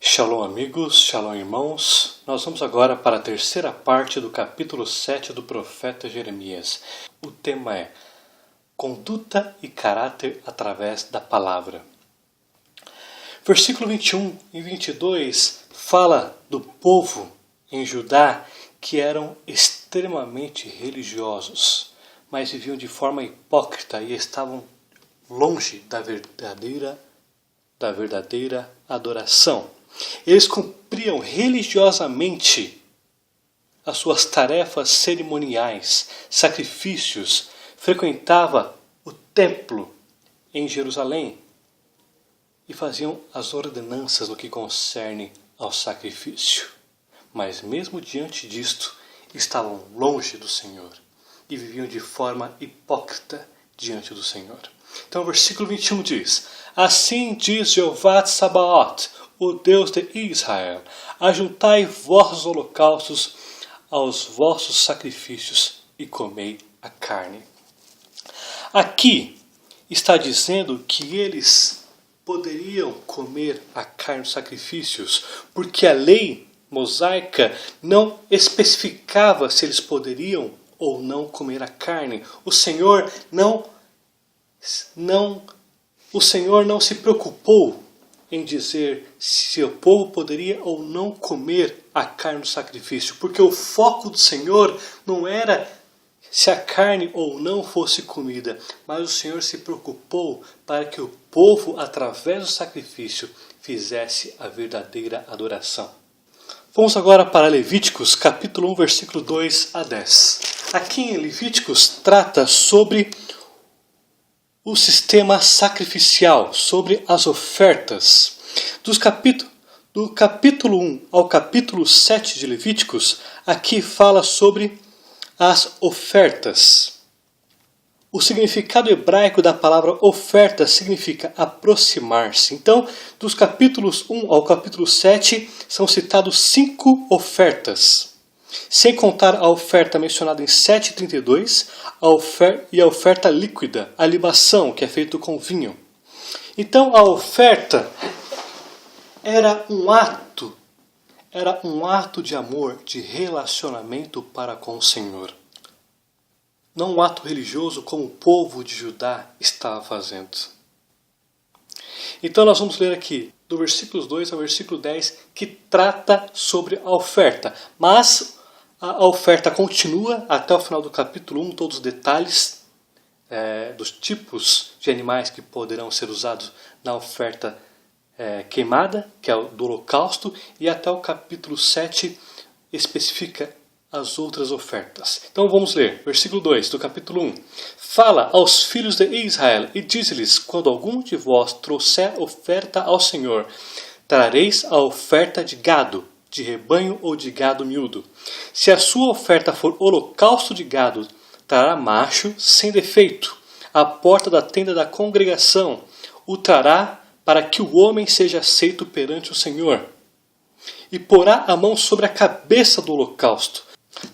Shalom amigos, shalom irmãos, nós vamos agora para a terceira parte do capítulo 7 do profeta Jeremias. O tema é Conduta e Caráter através da Palavra. Versículo 21 e 22 fala do povo em Judá que eram extremamente religiosos, mas viviam de forma hipócrita e estavam longe da verdadeira adoração. Eles cumpriam religiosamente as suas tarefas cerimoniais, sacrifícios, frequentava o templo em Jerusalém e faziam as ordenanças no que concerne ao sacrifício. Mas mesmo diante disto, estavam longe do Senhor e viviam de forma hipócrita diante do Senhor. Então o versículo 21 diz: Assim diz Jeová de Sabaoth, o Deus de Israel, ajuntai vossos holocaustos aos vossos sacrifícios e comei a carne. Aqui está dizendo que eles poderiam comer a carne dos sacrifícios, porque a lei mosaica não especificava se eles poderiam ou não comer a carne. O Senhor não se preocupou em dizer se o povo poderia ou não comer a carne do sacrifício, porque o foco do Senhor não era se a carne ou não fosse comida, mas o Senhor se preocupou para que o povo, através do sacrifício, fizesse a verdadeira adoração. Vamos agora para Levíticos, capítulo 1, versículo 2 a 10. Aqui em Levíticos trata sobre o sistema sacrificial, sobre as ofertas. Do capítulo 1 ao capítulo 7 de Levíticos, aqui fala sobre as ofertas. O significado hebraico da palavra oferta significa aproximar-se. Então, dos capítulos 1 ao capítulo 7, são citados 5 ofertas. Sem contar a oferta mencionada em 7,32 e a oferta líquida, a libação, que é feito com vinho. Então a oferta era um ato de amor, de relacionamento para com o Senhor. Não um ato religioso como o povo de Judá estava fazendo. Então nós vamos ler aqui, do versículo 2 ao versículo 10, que trata sobre a oferta. Mas a oferta continua até o final do capítulo 1, todos os detalhes dos tipos de animais que poderão ser usados na oferta queimada, que é o do holocausto, e até o capítulo 7 especifica as outras ofertas. Então vamos ler, versículo 2 do capítulo 1. Fala aos filhos de Israel e diz-lhes, quando algum de vós trouxer oferta ao Senhor, trareis a oferta de gado, de rebanho ou de gado miúdo. Se a sua oferta for holocausto de gado, trará macho sem defeito, à porta da tenda da congregação, o trará para que o homem seja aceito perante o Senhor. E porá a mão sobre a cabeça do holocausto,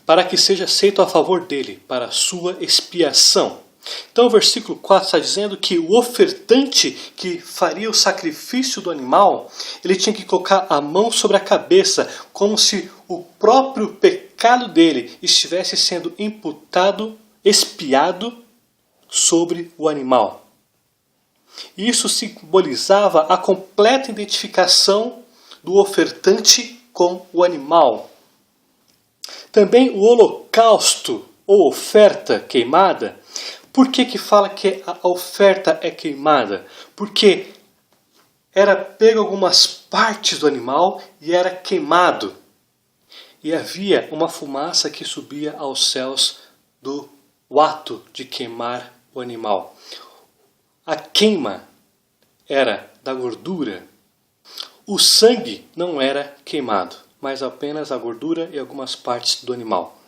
para que seja aceito a favor dele, para a sua expiação. Então o versículo 4 está dizendo que o ofertante que faria o sacrifício do animal, ele tinha que colocar a mão sobre a cabeça, como se o próprio pecado dele estivesse sendo imputado, expiado sobre o animal. Isso simbolizava a completa identificação do ofertante com o animal. Também o holocausto ou oferta queimada. Por que fala que a oferta é queimada? Porque era pego algumas partes do animal e era queimado. E havia uma fumaça que subia aos céus do ato de queimar o animal. A queima era da gordura. O sangue não era queimado, mas apenas a gordura e algumas partes do animal.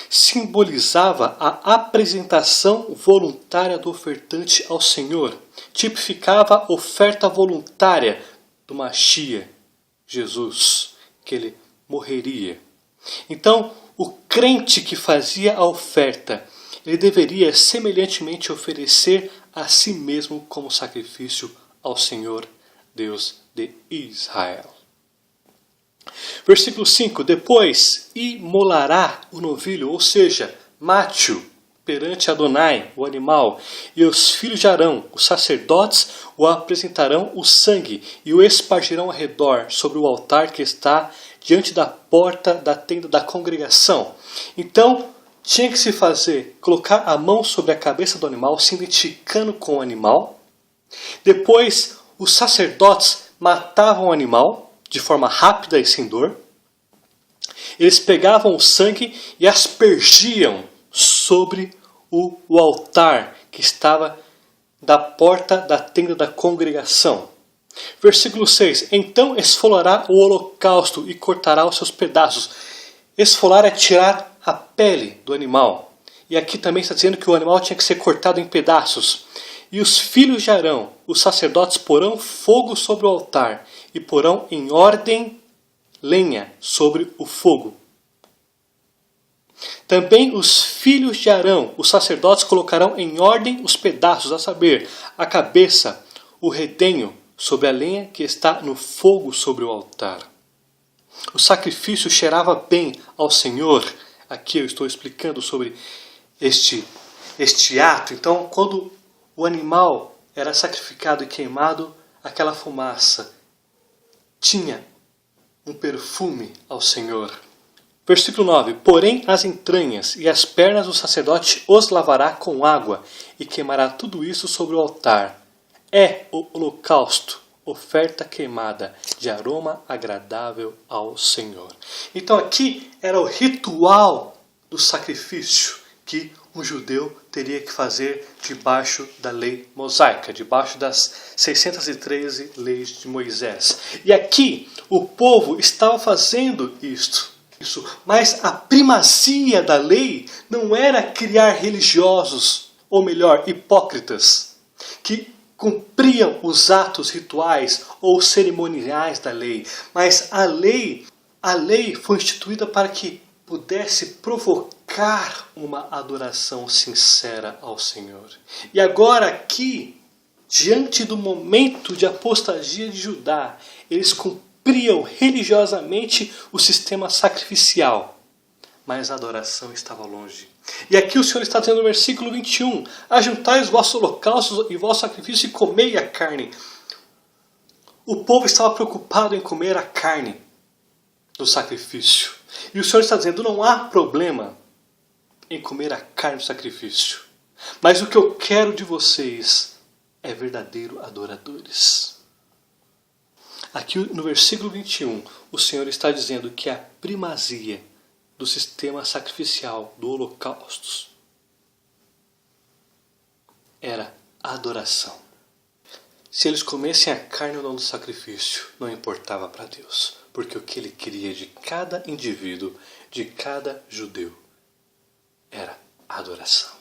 Simbolizava a apresentação voluntária do ofertante ao Senhor. Tipificava a oferta voluntária do Machia, Jesus, que ele morreria. Então, o crente que fazia a oferta, ele deveria semelhantemente oferecer a si mesmo como sacrifício ao Senhor, Deus de Israel. Versículo 5, depois imolará o novilho, ou seja, mate-o perante Adonai, o animal, e os filhos de Arão, os sacerdotes, o apresentarão o sangue e o espargirão ao redor sobre o altar que está diante da porta da tenda da congregação. Então, tinha que se fazer, colocar a mão sobre a cabeça do animal, se identificando com o animal. Depois, os sacerdotes matavam o animal de forma rápida e sem dor. Eles pegavam o sangue e aspergiam sobre o altar que estava da porta da tenda da congregação. Versículo 6. Então esfolará o holocausto e cortará os seus pedaços. Esfolar é tirar a pele do animal. E aqui também está dizendo que o animal tinha que ser cortado em pedaços. E os filhos de Arão, os sacerdotes, porão fogo sobre o altar e porão em ordem lenha sobre o fogo. Também os filhos de Arão, os sacerdotes, colocarão em ordem os pedaços, a saber, a cabeça, o redenho, sobre a lenha que está no fogo sobre o altar. O sacrifício cheirava bem ao Senhor. Aqui eu estou explicando sobre este ato. Então, quando o animal era sacrificado e queimado, aquela fumaça tinha um perfume ao Senhor. Versículo 9. Porém as entranhas e as pernas do sacerdote os lavará com água e queimará tudo isso sobre o altar. É o holocausto, oferta queimada de aroma agradável ao Senhor. Então aqui era o ritual do sacrifício que um judeu teria que fazer debaixo da lei mosaica, debaixo das 613 leis de Moisés. E aqui o povo estava fazendo isto. Mas a primazia da lei não era criar religiosos, ou melhor, hipócritas, que cumpriam os atos rituais ou cerimoniais da lei. Mas a lei foi instituída para que pudesse provocar uma adoração sincera ao Senhor. E agora aqui, diante do momento de apostasia de Judá, eles cumpriam religiosamente o sistema sacrificial, mas a adoração estava longe. E aqui o Senhor está dizendo no versículo 21, ajuntai os vossos holocaustos e vosso sacrifício e comei a carne. O povo estava preocupado em comer a carne do sacrifício. E o Senhor está dizendo, não há problema em comer a carne do sacrifício. Mas o que eu quero de vocês é verdadeiros adoradores. Aqui no versículo 21, o Senhor está dizendo que a primazia do sistema sacrificial do holocausto era a adoração. Se eles comessem a carne ou não do sacrifício, não importava para Deus, porque o que Ele queria de cada indivíduo, de cada judeu, era adoração.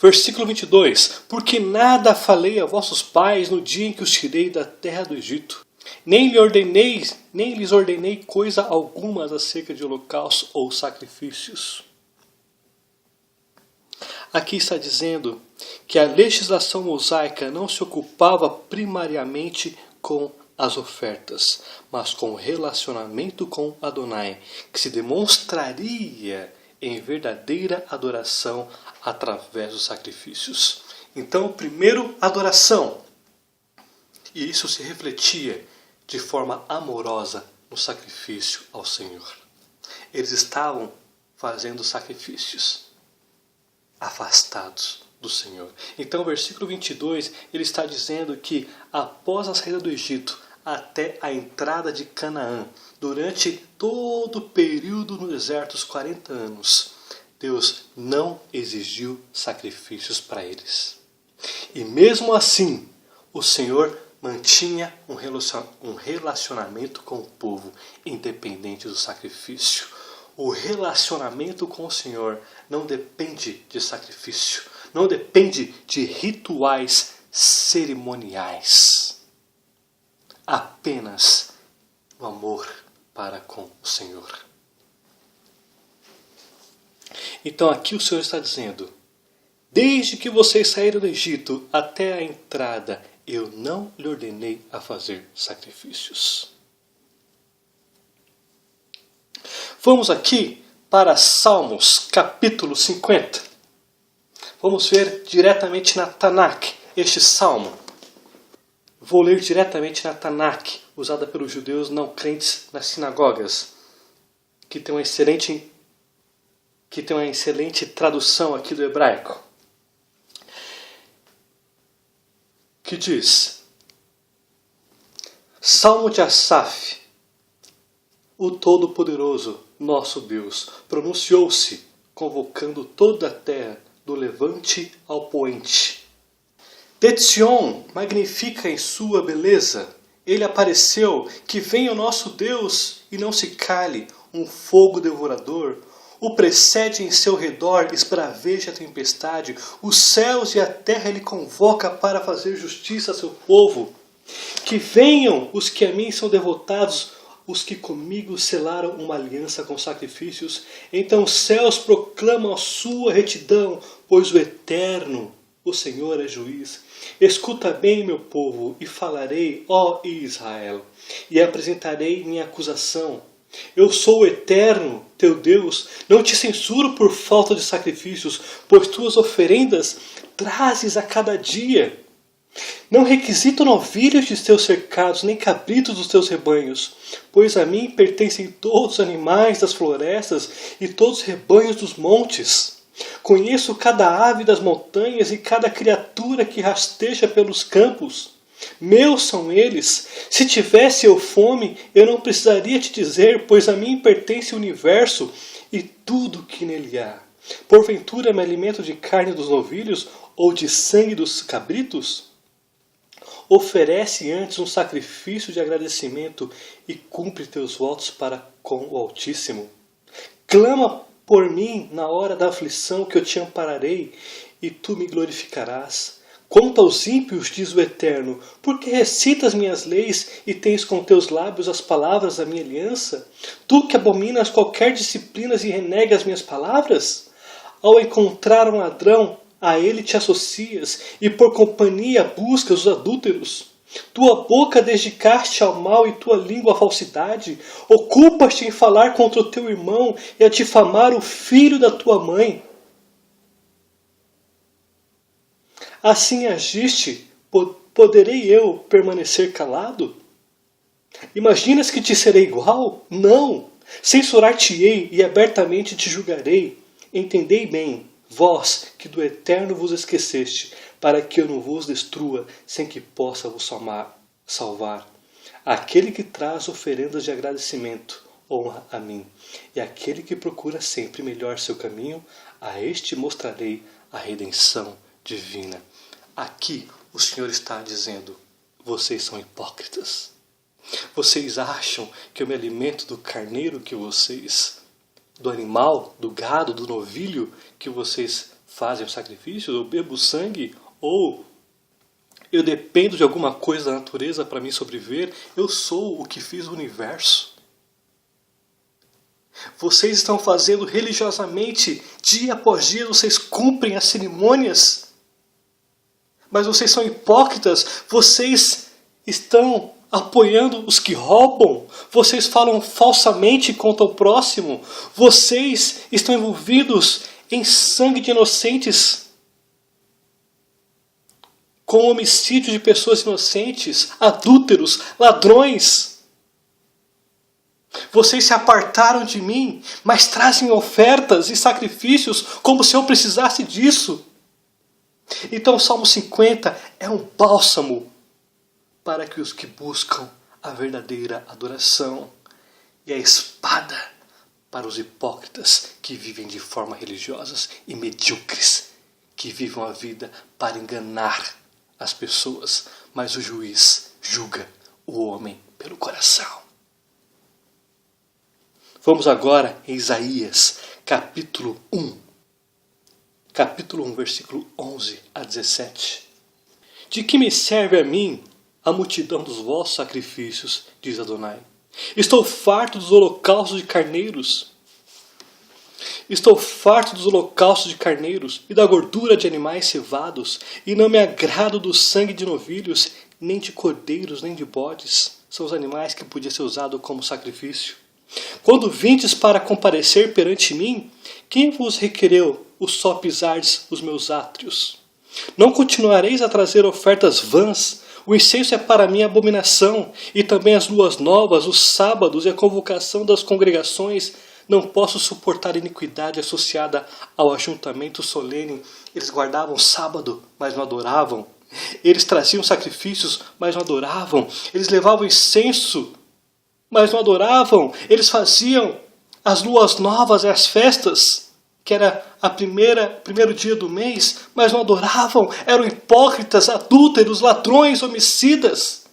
Versículo 22. Porque nada falei a vossos pais no dia em que os tirei da terra do Egito, nem lhes ordenei coisa alguma acerca de holocaustos ou sacrifícios. Aqui está dizendo que a legislação mosaica não se ocupava primariamente com as ofertas, mas com o relacionamento com Adonai, que se demonstraria em verdadeira adoração através dos sacrifícios. Então, primeiro, adoração. E isso se refletia de forma amorosa no sacrifício ao Senhor. Eles estavam fazendo sacrifícios afastados do Senhor. Então, o versículo 22, ele está dizendo que após a saída do Egito até a entrada de Canaã, durante todo o período no deserto, os 40 anos, Deus não exigiu sacrifícios para eles. E mesmo assim, o Senhor mantinha um relacionamento com o povo, independente do sacrifício. O relacionamento com o Senhor não depende de sacrifício, não depende de rituais cerimoniais. Apenas o amor para com o Senhor. Então aqui o Senhor está dizendo, desde que vocês saíram do Egito até a entrada, eu não lhe ordenei a fazer sacrifícios. Vamos aqui para Salmos, capítulo 50. Vamos ver diretamente na Tanakh este salmo. Vou ler diretamente na Tanakh, usada pelos judeus não crentes nas sinagogas, que tem uma excelente tradução aqui do hebraico, que diz: Salmo de Asaf. O Todo-Poderoso, nosso Deus, pronunciou-se, convocando toda a terra, do levante ao poente. De Sion, magnifica em sua beleza. Ele apareceu, que venha o nosso Deus e não se cale, um fogo devorador. O precede em seu redor, esbraveja a tempestade. Os céus e a terra ele convoca para fazer justiça a seu povo. Que venham os que a mim são devotados, os que comigo selaram uma aliança com sacrifícios. Então os céus proclamam a sua retidão, pois o Eterno, o Senhor, é juiz. Escuta bem, meu povo, e falarei, ó Israel, e apresentarei minha acusação. Eu sou o Eterno, teu Deus, não te censuro por falta de sacrifícios, pois tuas oferendas trazes a cada dia. Não requisito novilhos de teus cercados, nem cabritos dos teus rebanhos, pois a mim pertencem todos os animais das florestas e todos os rebanhos dos montes. Conheço cada ave das montanhas e cada criatura que rasteja pelos campos. Meus são eles. Se tivesse eu fome, eu não precisaria te dizer, pois a mim pertence o universo e tudo que nele há. Porventura me alimento de carne dos novilhos ou de sangue dos cabritos? Oferece antes um sacrifício de agradecimento e cumpre teus votos para com o Altíssimo. Clama por mim na hora da aflição, que eu te ampararei e tu me glorificarás. Quanto aos ímpios, diz o Eterno, porque recitas minhas leis e tens com teus lábios as palavras da minha aliança? Tu que abominas qualquer disciplina e renegas minhas palavras? Ao encontrar um ladrão, a ele te associas, e por companhia buscas os adúlteros. Tua boca dedicaste ao mal e tua língua à falsidade. Ocupas-te em falar contra o teu irmão e a difamar o filho da tua mãe. Assim agiste, poderei eu permanecer calado? Imaginas que te serei igual? Não! Censurar-te-ei e abertamente te julgarei. Entendei bem, vós que do Eterno vos esqueceste, para que eu não vos destrua, sem que possa vos salvar. Aquele que traz oferendas de agradecimento, honra a mim. E aquele que procura sempre melhor seu caminho, a este mostrarei a redenção divina. Aqui o Senhor está dizendo, vocês são hipócritas. Vocês acham que eu me alimento do carneiro que vocês, do animal, do gado, do novilho que vocês fazem o sacrifício? Eu bebo sangue? Ou eu dependo de alguma coisa da natureza para me sobreviver? Eu sou o que fiz o universo. Vocês estão fazendo religiosamente, dia após dia, vocês cumprem as cerimônias. Mas vocês são hipócritas, vocês estão apoiando os que roubam, vocês falam falsamente contra o próximo, vocês estão envolvidos em sangue de inocentes, com homicídio de pessoas inocentes, adúlteros, ladrões. Vocês se apartaram de mim, mas trazem ofertas e sacrifícios como se eu precisasse disso. Então o Salmo 50 é um bálsamo para que os que buscam a verdadeira adoração, e a espada para os hipócritas que vivem de forma religiosas e medíocres, que vivem a vida para enganar as pessoas, mas o juiz julga o homem pelo coração. Vamos agora em Isaías, capítulo 1. Capítulo 1, versículo 11 a 17. De que me serve a mim a multidão dos vossos sacrifícios, diz Adonai. Estou farto dos holocaustos de carneiros. Estou farto dos holocaustos de carneiros e da gordura de animais cevados, e não me agrado do sangue de novilhos, nem de cordeiros, nem de bodes. São os animais que podiam ser usados como sacrifício. Quando vindes para comparecer perante mim, quem vos requereu o só pisardes os meus átrios? Não continuareis a trazer ofertas vãs? O incenso é para mim abominação, e também as luas novas, os sábados e a convocação das congregações. Não posso suportar iniquidade associada ao ajuntamento solene. Eles guardavam o sábado, mas não adoravam. Eles traziam sacrifícios, mas não adoravam. Eles levavam incenso, mas não adoravam. Eles faziam as luas novas e as festas, que era primeiro dia do mês, mas não adoravam. Eram hipócritas, adúlteros, ladrões, homicidas.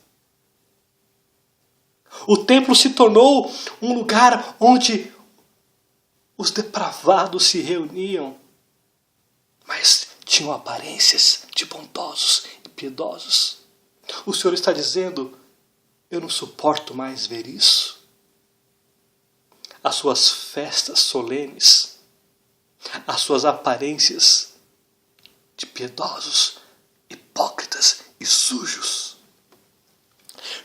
O templo se tornou um lugar onde os depravados se reuniam, mas tinham aparências de bondosos e piedosos. O Senhor está dizendo: eu não suporto mais ver isso. As suas festas solenes, as suas aparências de piedosos, hipócritas e sujos.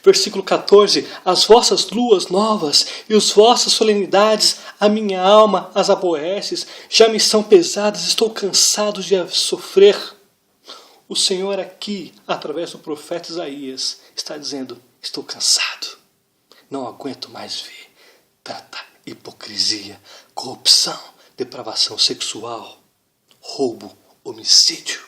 Versículo 14: as vossas luas novas e as vossas solenidades, a minha alma as aborrece, já me são pesadas, estou cansado de sofrer. O Senhor aqui, através do profeta Isaías, está dizendo: estou cansado, não aguento mais ver tanta hipocrisia, corrupção, depravação sexual, roubo, homicídio.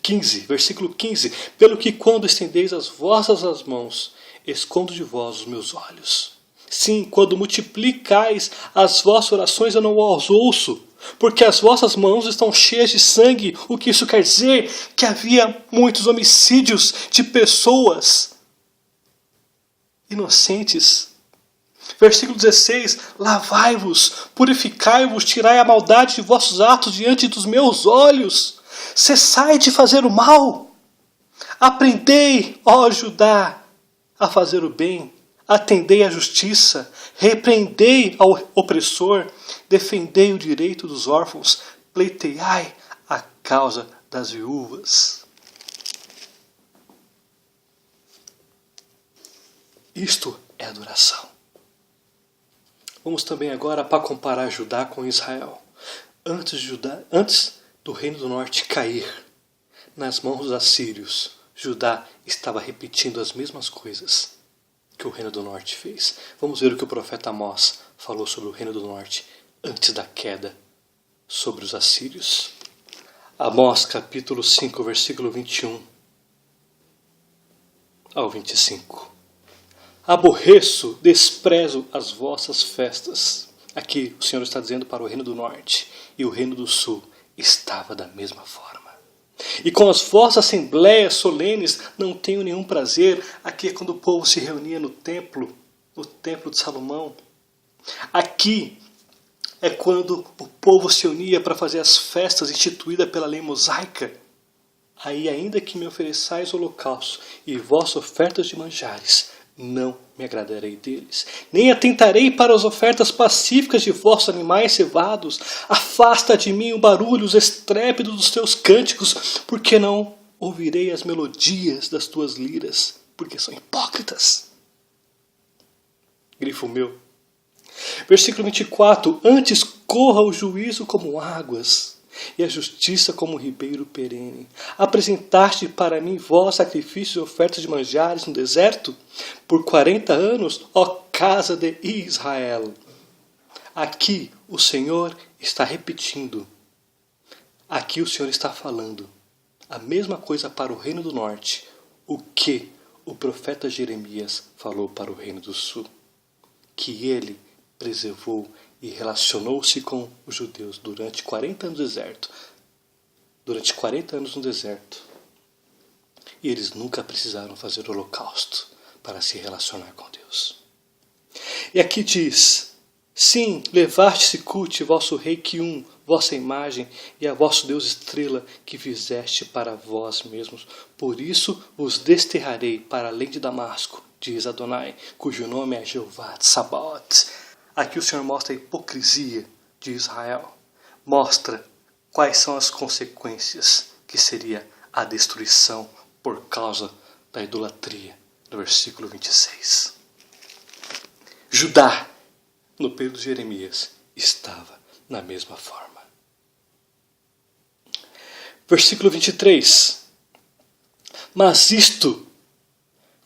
15, versículo 15: pelo que quando estendeis as vossas mãos, escondo de vós os meus olhos. Sim, quando multiplicais as vossas orações, eu não os ouço, porque as vossas mãos estão cheias de sangue. O que isso quer dizer? Que havia muitos homicídios de pessoas inocentes. Versículo 16: lavai-vos, purificai-vos, tirai a maldade de vossos atos diante dos meus olhos. Cessai de fazer o mal. Aprendei, ó Judá, a fazer o bem. Atendei à justiça. Repreendei ao opressor. Defendei o direito dos órfãos. Pleiteai a causa das viúvas. Isto é adoração. Vamos também agora para comparar Judá com Israel. Antes do reino do norte cair nas mãos dos assírios, Judá estava repetindo as mesmas coisas que o reino do norte fez. Vamos ver o que o profeta Amós falou sobre o reino do norte antes da queda sobre os assírios. Amós capítulo 5, versículo 21 ao 25. Aborreço, desprezo as vossas festas. Aqui o Senhor está dizendo para o reino do norte, e o reino do sul estava da mesma forma. E com as vossas assembleias solenes não tenho nenhum prazer. Aqui é quando o povo se reunia no templo de Salomão. Aqui é quando o povo se unia para fazer as festas instituídas pela lei mosaica. Aí, ainda que me ofereçais holocausto e vossas ofertas de manjares, não me agradarei deles, nem atentarei para as ofertas pacíficas de vossos animais cevados. Afasta de mim o barulho, os estrépidos dos teus cânticos, porque não ouvirei as melodias das tuas liras, porque são hipócritas. Grifo meu. Versículo 24: antes corra o juízo como águas, e a justiça como um ribeiro perene. Apresentaste para mim vós sacrifícios e ofertas de manjares no deserto? Por 40 anos, ó casa de Israel. Aqui o Senhor está repetindo. Aqui o Senhor está falando a mesma coisa para o reino do norte, o que o profeta Jeremias falou para o reino do sul. Que ele preservou e relacionou-se com os judeus durante 40 anos no deserto. Durante 40 anos no deserto. E eles nunca precisaram fazer holocausto para se relacionar com Deus. E aqui diz: sim, levaste-se culte vosso rei Quium, vossa imagem, e a vosso Deus estrela que fizeste para vós mesmos. Por isso vos desterrarei para além de Damasco, diz Adonai, cujo nome é Jeová de Sabaoth. Aqui o Senhor mostra a hipocrisia de Israel. Mostra quais são as consequências, que seria a destruição por causa da idolatria, no versículo 26. Judá no período de Jeremias, estava na mesma forma. Versículo 23. Mas isto,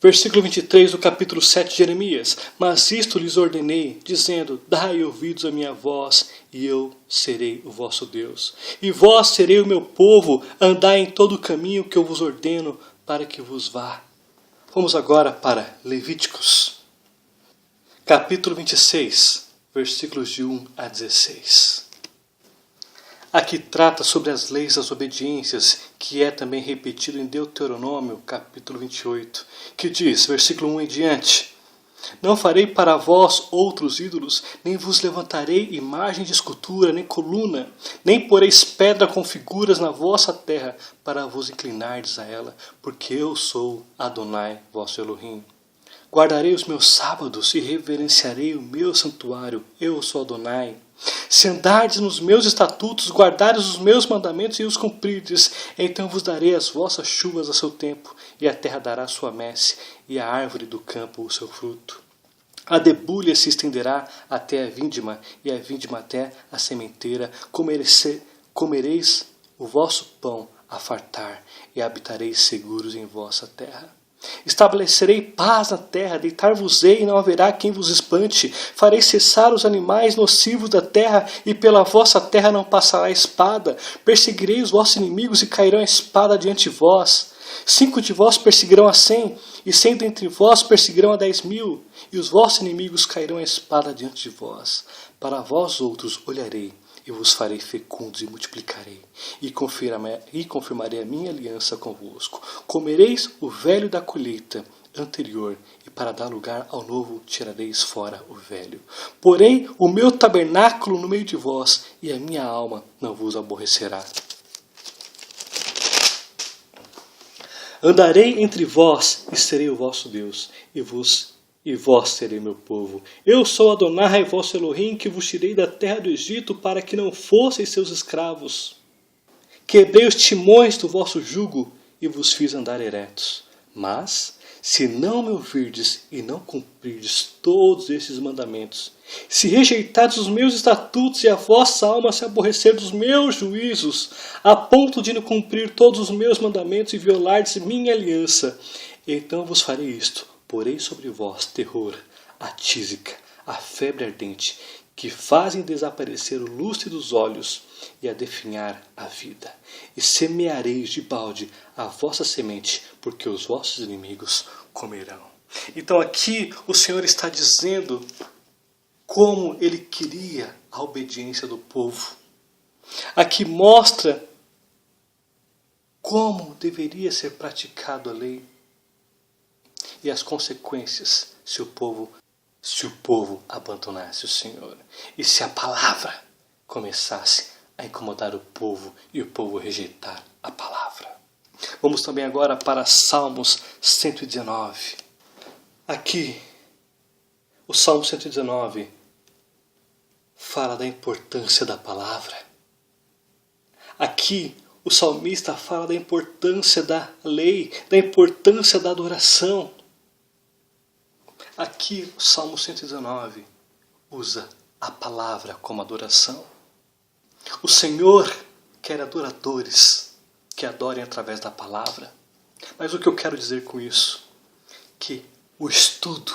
versículo 23 do capítulo 7 de Jeremias. Mas isto lhes ordenei, dizendo, dai ouvidos à minha voz, e eu serei o vosso Deus. E vós serei o meu povo, andai em todo o caminho que eu vos ordeno, para que vos vá. Vamos agora para Levíticos, capítulo 26, versículos de 1 a 16. Aqui trata sobre as leis das obediências, que é também repetido em Deuteronômio, capítulo 28, que diz, versículo 1 em diante, não farei para vós outros ídolos, nem vos levantarei imagem de escultura, nem coluna, nem poreis pedra com figuras na vossa terra, para vos inclinardes a ela, porque eu sou Adonai, vosso Elohim. Guardarei os meus sábados e reverenciarei o meu santuário, eu sou Adonai. Se andardes nos meus estatutos, guardardes os meus mandamentos e os cumprirdes, então vos darei as vossas chuvas a seu tempo, e a terra dará sua messe, e a árvore do campo o seu fruto. A debulha se estenderá até a vindima, e a vindima até a sementeira. Comereis o vosso pão a fartar, e habitareis seguros em vossa terra. Estabelecerei paz na terra, deitar-vos-ei e não haverá quem vos espante. Farei cessar os animais nocivos da terra, e pela vossa terra não passará a espada. Perseguirei os vossos inimigos e cairão a espada diante de vós. 5 de vós perseguirão a 100, e 100 dentre vós perseguirão a 10.000, e os vossos inimigos cairão a espada diante de vós. Para vós outros olharei, e vos farei fecundos e multiplicarei, e confirmarei a minha aliança convosco. Comereis o velho da colheita anterior, e para dar lugar ao novo tirareis fora o velho. Porém o meu tabernáculo no meio de vós, e a minha alma não vos aborrecerá. Andarei entre vós, e serei o vosso Deus, e vós serei meu povo. Eu sou Adonai, vosso Elohim, que vos tirei da terra do Egito, para que não fosseis seus escravos. Quebrei os timões do vosso jugo, e vos fiz andar eretos. Mas, se não me ouvirdes e não cumprirdes todos esses mandamentos, se rejeitardes os meus estatutos e a vossa alma se aborrecer dos meus juízos, a ponto de não cumprir todos os meus mandamentos e violardes minha aliança, então vos farei isto. Porei sobre vós terror, a tísica, a febre ardente, que fazem desaparecer o lustre dos olhos e a definhar a vida. E semeareis de balde a vossa semente, porque os vossos inimigos comerão. Então aqui o Senhor está dizendo como Ele queria a obediência do povo. Aqui mostra como deveria ser praticado a lei e as consequências se o povo abandonasse o Senhor e se a palavra começasse a incomodar o povo e o povo rejeitar a palavra. Vamos também agora para Salmos 119. Aqui, o Salmo 119 fala da importância da palavra. Aqui, o salmista fala da importância da lei, da importância da adoração. Aqui, o Salmo 119 usa a palavra como adoração. O Senhor quer adoradores que adorem através da palavra. Mas o que eu quero dizer com isso? Que o estudo,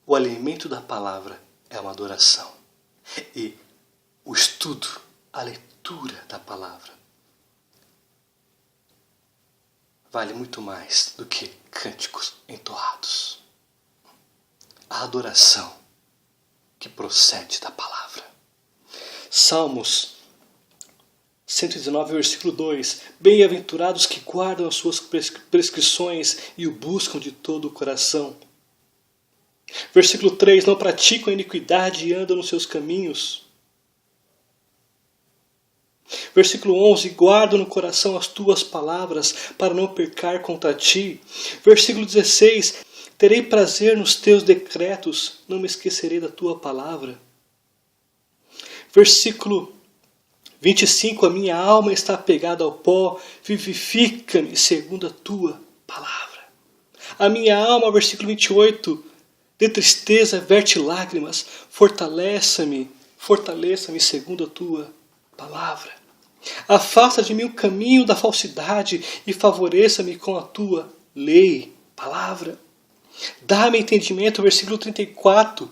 o alimento da palavra é uma adoração. E o estudo, a leitura da palavra, vale muito mais do que cânticos entoados. A adoração que procede da palavra. Salmos 119, versículo 2. Bem-aventurados que guardam as suas prescrições e o buscam de todo o coração. Versículo 3. Não praticam a iniquidade e andam nos seus caminhos. Versículo 11. Guardo no coração as tuas palavras para não pecar contra ti. Versículo 16. Terei prazer nos teus decretos, não me esquecerei da tua palavra. Versículo 25. A minha alma está apegada ao pó, vivifica-me segundo a tua palavra. A minha alma, versículo 28, De tristeza verte lágrimas, fortaleça-me segundo a tua palavra. Afasta de mim o caminho da falsidade e favoreça-me com a tua lei, palavra. Dá-me entendimento, versículo 34,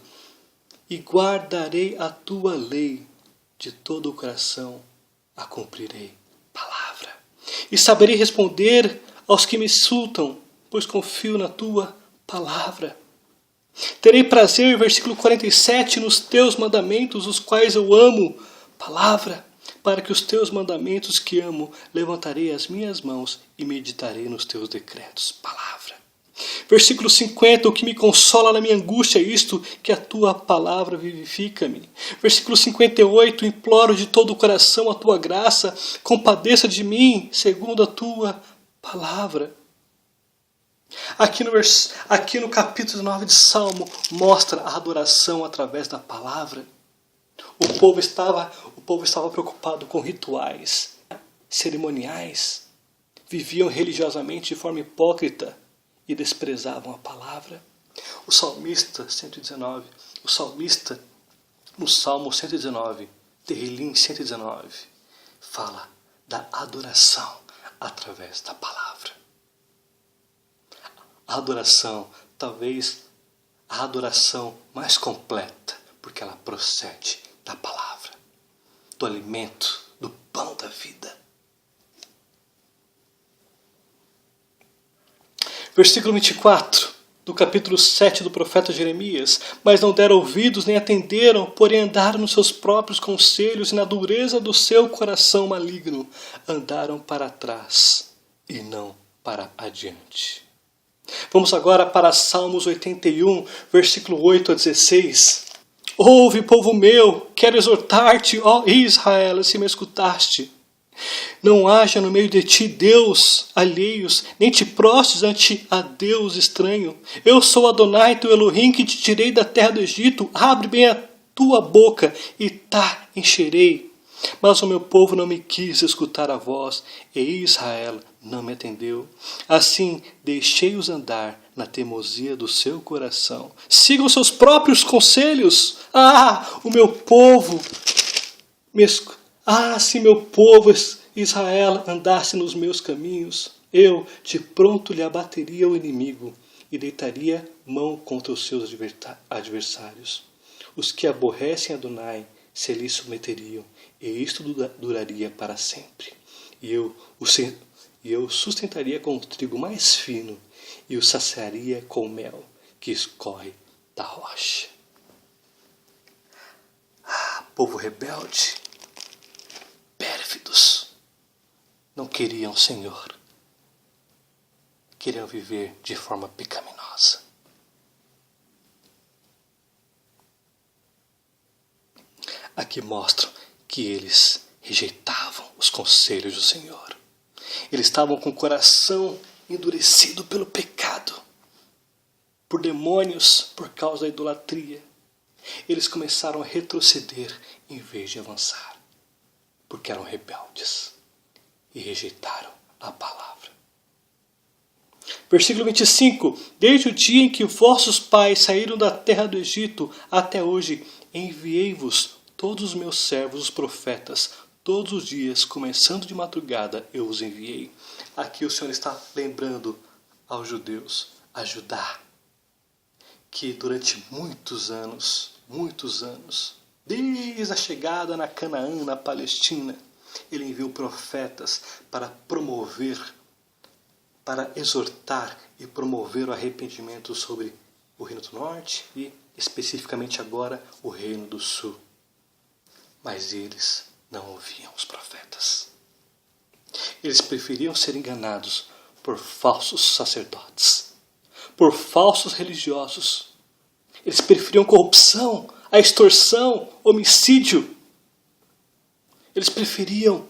e guardarei a tua lei, de todo o coração a cumprirei, palavra. E saberei responder aos que me insultam, pois confio na tua palavra. Terei prazer, versículo 47, nos teus mandamentos, os quais eu amo, palavra. Para que os teus mandamentos que amo, levantarei as minhas mãos e meditarei nos teus decretos, palavra. Versículo 50, o que me consola na minha angústia é isto, que a tua palavra vivifica-me. Versículo 58, imploro de todo o coração a tua graça, compadeça de mim, segundo a tua palavra. Aqui no capítulo 9 de Salmo, mostra a adoração através da palavra. O povo estava preocupado com rituais, cerimoniais, viviam religiosamente de forma hipócrita e desprezavam a palavra. O salmista 119, no Salmo 119, Tehillim 119, fala da adoração através da palavra. A adoração, talvez a adoração mais completa, porque ela procede da palavra, do alimento, do pão da vida. Versículo 24, do capítulo 7 do profeta Jeremias. Mas não deram ouvidos nem atenderam, porém andaram nos seus próprios conselhos e na dureza do seu coração maligno andaram para trás e não para adiante. Vamos agora para Salmos 81, versículo 8 a 16. Ouve, povo meu, quero exortar-te, ó Israel, se me escutaste. Não haja no meio de ti Deus alheios, nem te prostes ante a Deus estranho. Eu sou Adonai, teu Elohim, que te tirei da terra do Egito. Abre bem a tua boca e encherei. Mas o meu povo não me quis escutar a voz, e Israel não me atendeu. Assim deixei-os andar na teimosia do seu coração. Sigam seus próprios conselhos. O meu povo se meu povo Israel andasse nos meus caminhos, eu de pronto lhe abateria o inimigo e deitaria mão contra os seus adversários. Os que aborrecem Adonai se lhe submeteriam, e isto duraria para sempre. E eu sustentaria com o trigo mais fino e o saciaria com o mel que escorre da rocha. Povo rebelde, pérfidos, não queriam o Senhor, queriam viver de forma pecaminosa. Aqui mostram que eles rejeitavam os conselhos do Senhor. Eles estavam com o coração endurecido pelo pecado, por demônios, por causa da idolatria. Eles começaram a retroceder em vez de avançar, porque eram rebeldes e rejeitaram a palavra. Versículo 25. Desde o dia em que vossos pais saíram da terra do Egito até hoje, enviei-vos todos os meus servos, os profetas. Todos os dias, começando de madrugada, eu os enviei. Aqui o Senhor está lembrando aos judeus, a Judá, que durante muitos anos, desde a chegada na Canaã, na Palestina, ele enviou profetas para promover, para exortar e promover o arrependimento sobre o Reino do Norte e, especificamente agora, o Reino do Sul. Mas eles não ouviam os profetas. Eles preferiam ser enganados por falsos sacerdotes, por falsos religiosos. Eles preferiam corrupção, a extorsão, homicídio. Eles preferiam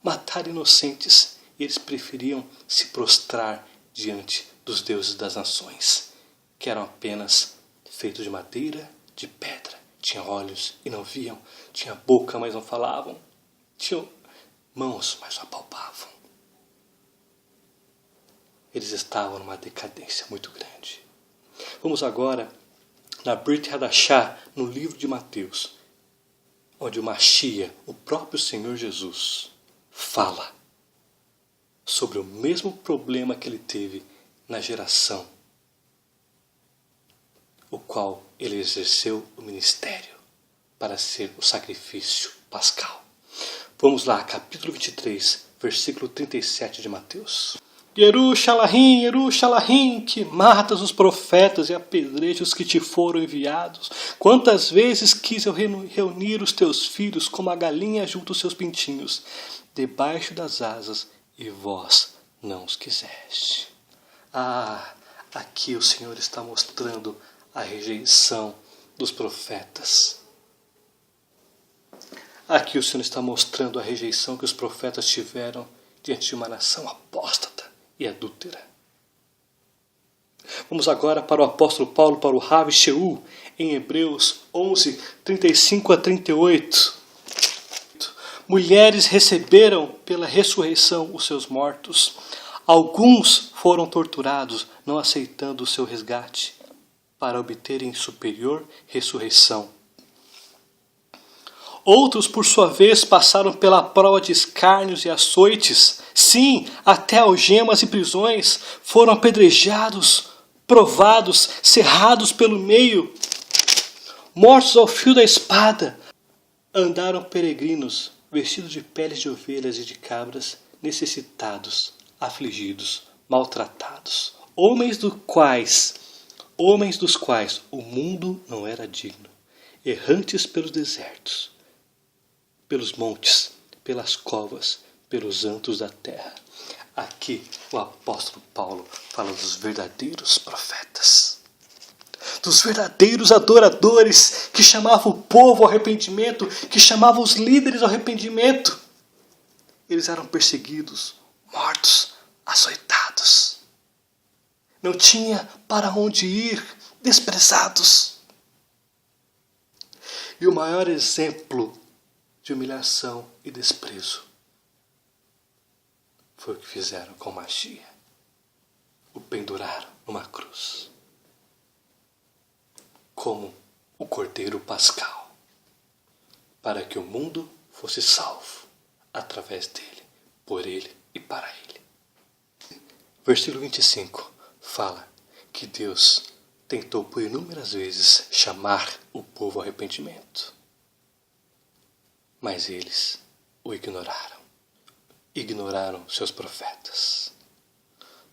matar inocentes. E eles preferiam se prostrar diante dos deuses das nações, que eram apenas feitos de madeira, de pedra. Tinham olhos e não viam, tinha boca, mas não falavam, tinham mãos, mas não apalpavam. Eles estavam numa decadência muito grande. Vamos agora na Brit Hadashah, no livro de Mateus, onde o Mashiach, o próprio Senhor Jesus, fala sobre o mesmo problema que ele teve na geração, o qual ele exerceu o ministério para ser o sacrifício pascal. Vamos lá, capítulo 23, versículo 37 de Mateus. Jerusalém, Jerusalém, que matas os profetas e apedrejas os que te foram enviados. Quantas vezes quis eu reunir os teus filhos como a galinha junto aos seus pintinhos, debaixo das asas, e vós não os quiseste. Aqui o Senhor está mostrando a rejeição dos profetas. Aqui o Senhor está mostrando a rejeição que os profetas tiveram diante de uma nação apóstata e adúltera. Vamos agora para o apóstolo Paulo, para o Rav Shaul, em Hebreus 11, 35 a 38. Mulheres receberam pela ressurreição os seus mortos. Alguns foram torturados, não aceitando o seu resgate, para obterem superior ressurreição. Outros, por sua vez, passaram pela prova de escárnios e açoites. Sim, até algemas e prisões. Foram apedrejados, provados, cerrados pelo meio, mortos ao fio da espada. Andaram peregrinos, vestidos de peles de ovelhas e de cabras, necessitados, afligidos, maltratados. Homens dos quais o mundo não era digno. Errantes pelos desertos, pelos montes, pelas covas, pelos antros da terra. Aqui o apóstolo Paulo fala dos verdadeiros profetas, dos verdadeiros adoradores que chamavam o povo ao arrependimento, que chamavam os líderes ao arrependimento. Eles eram perseguidos, mortos, açoitados. Não tinha para onde ir, desprezados. E o maior exemplo de humilhação e desprezo foi o que fizeram com Mashiach. O penduraram numa cruz, como o Cordeiro Pascal, para que o mundo fosse salvo através dele, por ele e para ele. Versículo 25 fala que Deus tentou por inúmeras vezes chamar o povo ao arrependimento, mas eles o ignoraram. Ignoraram seus profetas,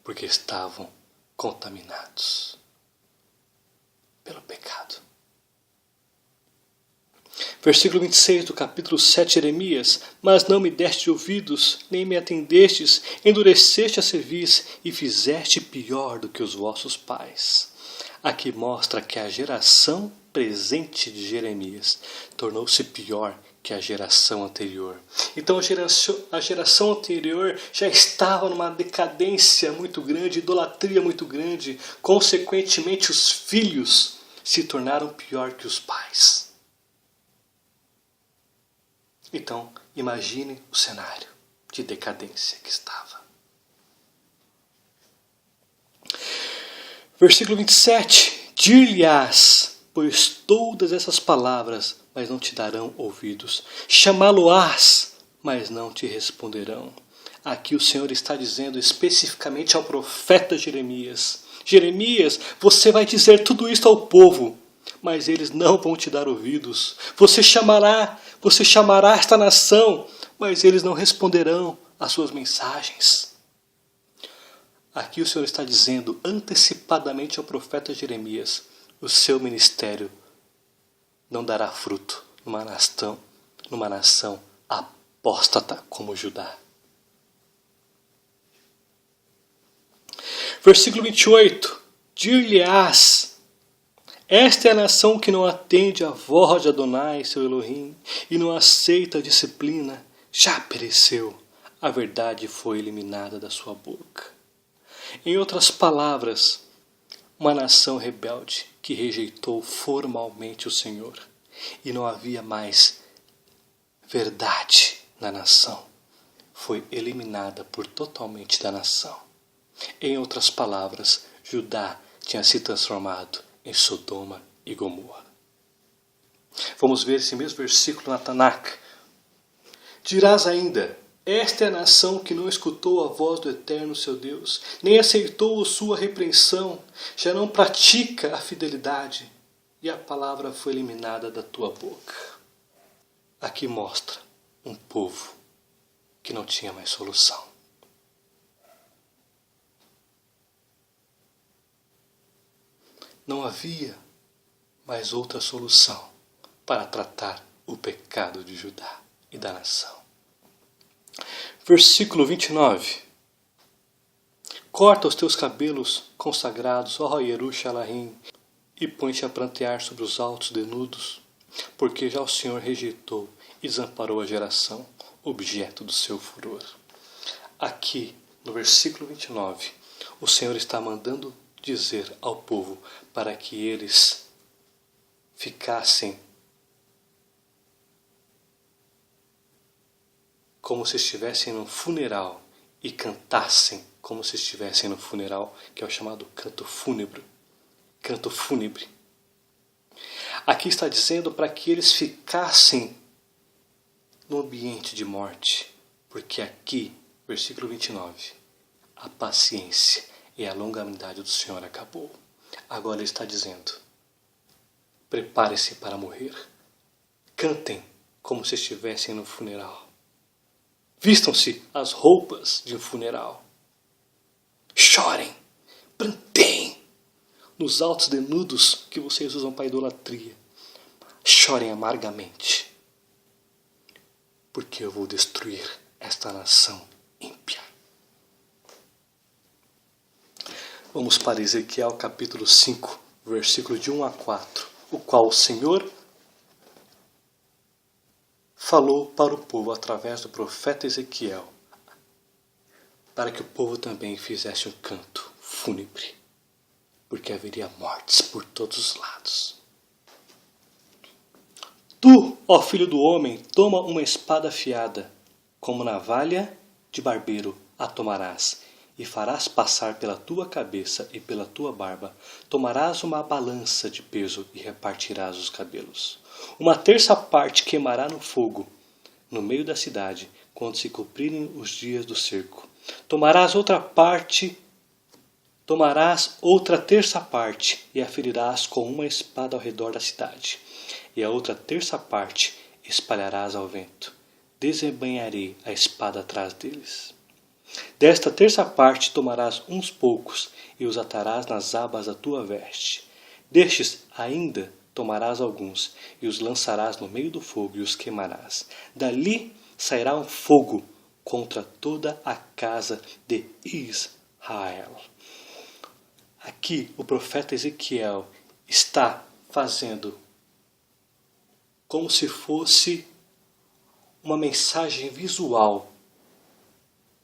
porque estavam contaminados pelo pecado. Versículo 26 do capítulo 7 de Jeremias. Mas não me deste ouvidos, nem me atendestes, endureceste a cerviz e fizeste pior do que os vossos pais. Aqui mostra que a geração presente de Jeremias tornou-se pior que a geração anterior. Então a geração anterior já estava numa decadência muito grande, idolatria muito grande. Consequentemente, os filhos se tornaram pior que os pais. Então, imagine o cenário de decadência que estava. Versículo 27. Dir-lhe-ás, pois todas essas palavras, mas não te darão ouvidos. Chamá-lo-ás, mas não te responderão. Aqui o Senhor está dizendo especificamente ao profeta Jeremias. Jeremias, você vai dizer tudo isso ao povo, mas eles não vão te dar ouvidos. Você chamará esta nação, mas eles não responderão às suas mensagens. Aqui o Senhor está dizendo antecipadamente ao profeta Jeremias, o seu ministério não dará fruto numa nação apóstata como Judá. Versículo 28. Dir-lhe-ás, esta é a nação que não atende à voz de Adonai, seu Elohim, e não aceita a disciplina, já pereceu. A verdade foi eliminada da sua boca. Em outras palavras, uma nação rebelde que rejeitou formalmente o Senhor. E não havia mais verdade na nação. Foi eliminada totalmente da nação. Em outras palavras, Judá tinha se transformado em Sodoma e Gomorra. Vamos ver esse mesmo versículo na Tanakh. Dirás ainda: esta é a nação que não escutou a voz do Eterno seu Deus, nem aceitou sua repreensão, já não pratica a fidelidade, e a palavra foi eliminada da tua boca. Aqui mostra um povo que não tinha mais solução. Não havia mais outra solução para tratar o pecado de Judá e da nação. Versículo 29. Corta os teus cabelos consagrados, ó Jerusalém, e põe-te a prantear sobre os altos desnudos, porque já o Senhor rejeitou e desamparou a geração, objeto do seu furor. Aqui, no versículo 29, o Senhor está mandando dizer ao povo para que eles ficassem como se estivessem num funeral e cantassem como se estivessem no funeral, que é o chamado canto fúnebre. Canto fúnebre. Aqui está dizendo para que eles ficassem no ambiente de morte, porque aqui, versículo 29, a paciência e a longanimidade do Senhor acabou. Agora ele está dizendo: prepare-se para morrer. Cantem como se estivessem no funeral. Vistam-se as roupas de um funeral. Chorem, pranteiem nos altos desnudos que vocês usam para idolatria. Chorem amargamente, porque eu vou destruir esta nação ímpia. Vamos para Ezequiel capítulo 5, versículo de 1 a 4, o qual o Senhor falou para o povo através do profeta Ezequiel, para que o povo também fizesse um canto fúnebre, porque haveria mortes por todos os lados. Tu, ó filho do homem, toma uma espada afiada, como navalha de barbeiro a tomarás, e farás passar pela tua cabeça e pela tua barba. Tomarás uma balança de peso e repartirás os cabelos. Uma terça parte queimará no fogo, no meio da cidade, quando se cumprirem os dias do cerco. Tomarás outra terça parte, e a ferirás com uma espada ao redor da cidade. E a outra terça parte espalharás ao vento. Desembainharei a espada atrás deles. Desta terça parte tomarás uns poucos, e os atarás nas abas da tua veste. Destes ainda tomarás alguns, e os lançarás no meio do fogo, e os queimarás. Dali sairá um fogo contra toda a casa de Israel. Aqui o profeta Ezequiel está fazendo como se fosse uma mensagem visual,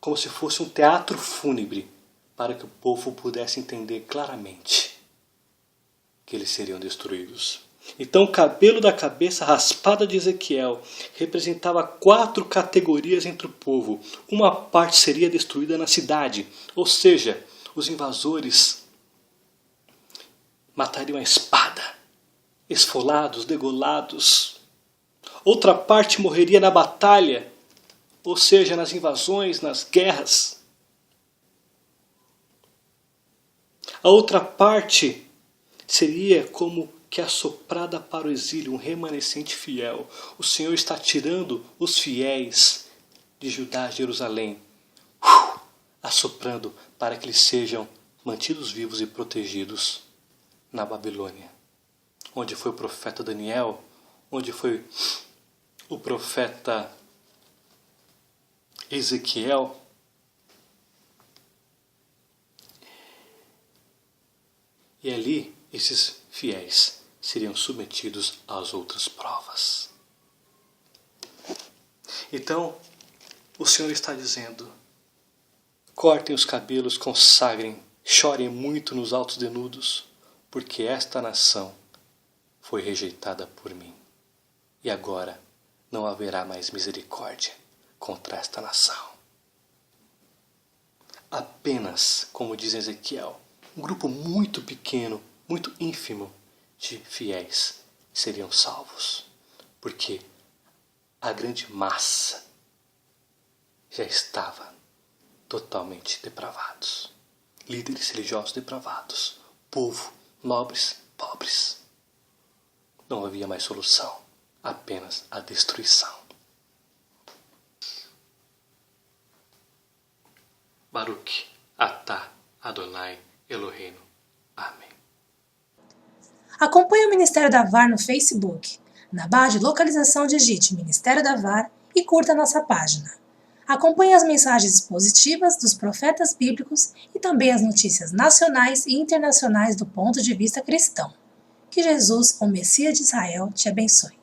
como se fosse um teatro fúnebre, para que o povo pudesse entender claramente que eles seriam destruídos. Então o cabelo da cabeça raspada de Ezequiel representava 4 categorias entre o povo. Uma parte seria destruída na cidade, ou seja, os invasores matariam a espada, esfolados, degolados. Outra parte morreria na batalha, ou seja, nas invasões, nas guerras. A outra parte seria como que assoprada para o exílio, um remanescente fiel. O Senhor está tirando os fiéis de Judá, Jerusalém, assoprando para que eles sejam mantidos vivos e protegidos na Babilônia, onde foi o profeta Daniel, onde foi o profeta Ezequiel. E ali esses fiéis seriam submetidos às outras provas. Então, o Senhor está dizendo: cortem os cabelos, consagrem, chorem muito nos altos desnudos, porque esta nação foi rejeitada por mim. E agora não haverá mais misericórdia contra esta nação. Apenas, como diz Ezequiel, um grupo muito pequeno, muito ínfimo de fiéis seriam salvos, porque a grande massa já estava totalmente depravados. Líderes religiosos depravados, povo, nobres, pobres. Não havia mais solução, apenas a destruição. Baruch atah Adonai Eloheinu. Amém. Acompanhe o Ministério da VAR no Facebook, na barra de localização digite Ministério da VAR e curta nossa página. Acompanhe as mensagens expositivas dos profetas bíblicos e também as notícias nacionais e internacionais do ponto de vista cristão. Que Jesus, o Messias de Israel, te abençoe.